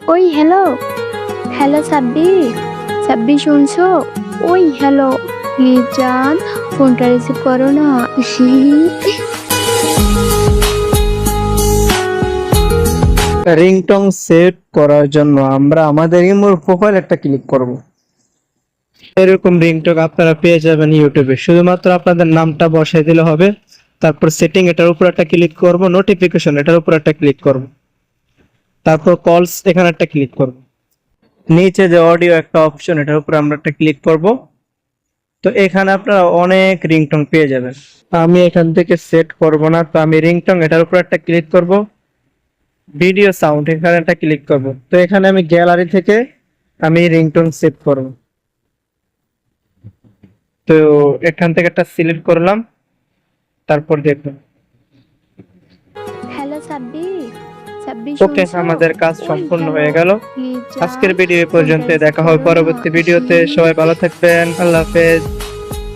ওই hello, hello সাব্বি, সাব্বি শুনছো? ওই হ্যালো, প্লিজ জান, ফোনটা রিসিভ করো না। রিংটং সেট করার জন্য আমরা আমাদের ইমোর প্রোফাইল একটা ক্লিক করব। এরকম রিংটং আপনারা পেয়ে যাবেন ইউটিউবে, শুধুমাত্র আপনাদের নামটা বসাই দিলে হবে। তারপর সেটিং এটার উপর একটা ক্লিক করব, নোটিফিকেশন এটার উপর একটা ক্লিক করব, তারপর কলস এখানে একটা ক্লিক করব, নিচে যে অডিও একটা অপশন এটার উপর আমরা একটা ক্লিক করব। তো এখানে আপনারা অনেক রিংটং পেয়ে যাবেন। আমি এখান থেকে সেট করব না, তো আমি রিংটং এটার উপর একটা ক্লিক করব, ভিডিও সাউন্ড এখানে একটা ক্লিক করব। তো এখানে আমি গ্যালারি থেকে আমি রিংটোন সেট করব। তো এখান থেকে একটা সিলেক্ট করলাম, তারপর দেখুন। হ্যালো সাব্বি, সাব্বি ওকে, শুনছো? আমাদের কাজ ওই সম্পূর্ণ হ্যালো, হয়ে গেল। প্লিজ আজকের জান, ভিডিও ফোনটা পর্যন্ত, রিসিভ দেখা হবে করো না। পরবর্তী ভিডিওতে। সবাই ভালো থাকবেন, আল্লাহ হাফেজ।